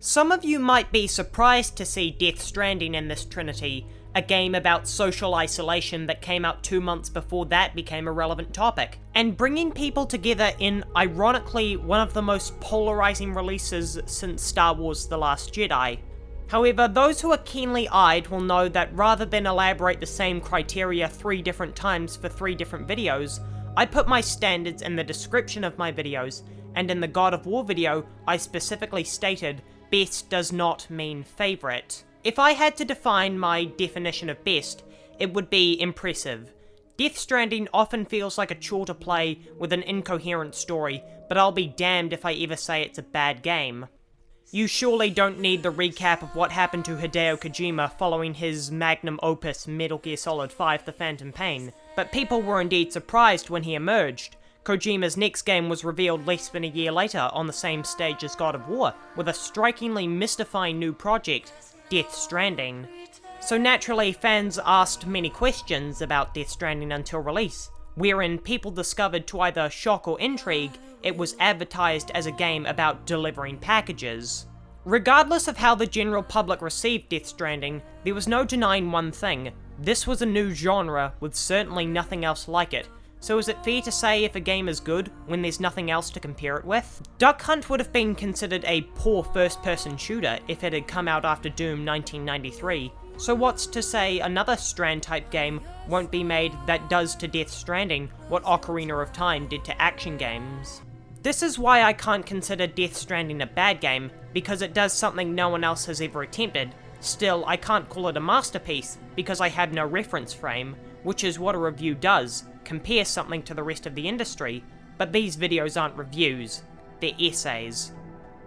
Some of you might be surprised to see Death Stranding in this Trinity, a game about social isolation that came out 2 months before that became a relevant topic, and bringing people together in, ironically, one of the most polarizing releases since Star Wars The Last Jedi. However, those who are keenly eyed will know that rather than elaborate the same criteria 3 different times for 3 different videos, I put my standards in the description of my videos, and in the God of War video, I specifically stated, best does not mean favourite. If I had to define my definition of best, it would be impressive. Death Stranding often feels like a chore to play with an incoherent story, but I'll be damned if I ever say it's a bad game. You surely don't need the recap of what happened to Hideo Kojima following his magnum opus Metal Gear Solid 5 The Phantom Pain, but people were indeed surprised when he emerged. Kojima's next game was revealed less than a year later on the same stage as God of War, with a strikingly mystifying new project, Death Stranding. So naturally, fans asked many questions about Death Stranding until release, wherein people discovered to either shock or intrigue, it was advertised as a game about delivering packages. Regardless of how the general public received Death Stranding, there was no denying one thing: this was a new genre with certainly nothing else like it. So is it fair to say if a game is good when there's nothing else to compare it with? Duck Hunt would have been considered a poor first-person shooter if it had come out after Doom 1993, so what's to say another Strand-type game won't be made that does to Death Stranding what Ocarina of Time did to action games? This is why I can't consider Death Stranding a bad game, because it does something no one else has ever attempted. Still, I can't call it a masterpiece, because I have no reference frame, which is what a review does, compare something to the rest of the industry, but these videos aren't reviews, they're essays.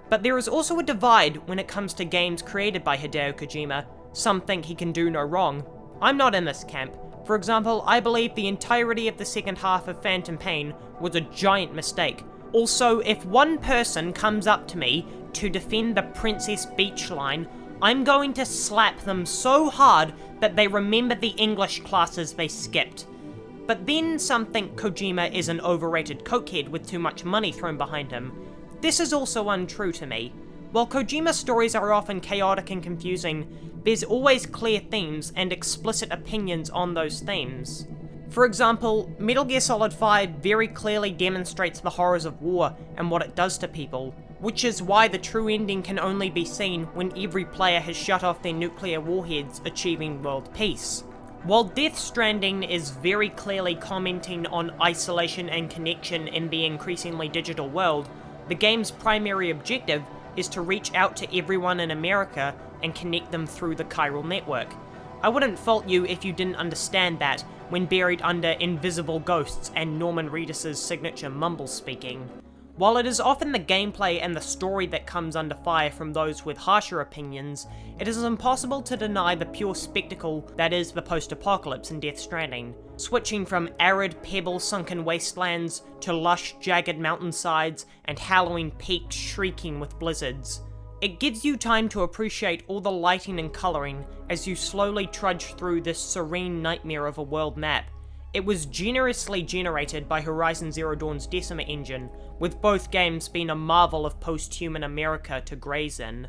But there is also a divide when it comes to games created by Hideo Kojima. Some think he can do no wrong. I'm not in this camp. For example, I believe the entirety of the second half of Phantom Pain was a giant mistake. Also, if one person comes up to me to defend the Princess Beach line, I'm going to slap them so hard that they remember the English classes they skipped. But then some think Kojima is an overrated cokehead with too much money thrown behind him. This is also untrue to me. While Kojima stories are often chaotic and confusing, there's always clear themes and explicit opinions on those themes. For example, Metal Gear Solid 5 very clearly demonstrates the horrors of war and what it does to people, which is why the true ending can only be seen when every player has shut off their nuclear warheads, achieving world peace. While Death Stranding is very clearly commenting on isolation and connection in the increasingly digital world, the game's primary objective is to reach out to everyone in America and connect them through the chiral network. I wouldn't fault you if you didn't understand that when buried under invisible ghosts and Norman Reedus' signature mumble speaking. While it is often the gameplay and the story that comes under fire from those with harsher opinions, it is impossible to deny the pure spectacle that is the post-apocalypse in Death Stranding. Switching from arid, pebble-sunken wastelands to lush, jagged mountainsides and hallowing peaks shrieking with blizzards. It gives you time to appreciate all the lighting and colouring as you slowly trudge through this serene nightmare of a world map. It was generously generated by Horizon Zero Dawn's Decima engine, with both games being a marvel of post-human America to graze in.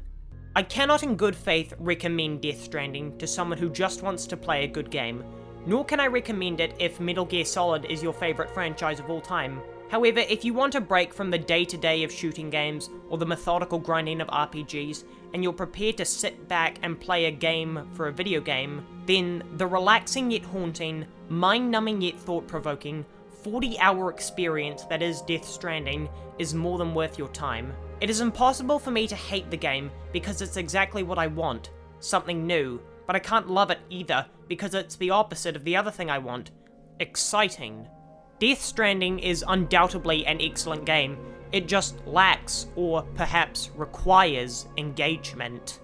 I cannot in good faith recommend Death Stranding to someone who just wants to play a good game, nor can I recommend it if Metal Gear Solid is your favourite franchise of all time. However, if you want a break from the day-to-day of shooting games or the methodical grinding of RPGs, and you're prepared to sit back and play a game for a video game, then the relaxing yet haunting, mind-numbing yet thought-provoking, 40-hour experience that is Death Stranding is more than worth your time. It is impossible for me to hate the game because it's exactly what I want, something new, but I can't love it either because it's the opposite of the other thing I want, exciting. Death Stranding is undoubtedly an excellent game, it just lacks, or perhaps requires, engagement.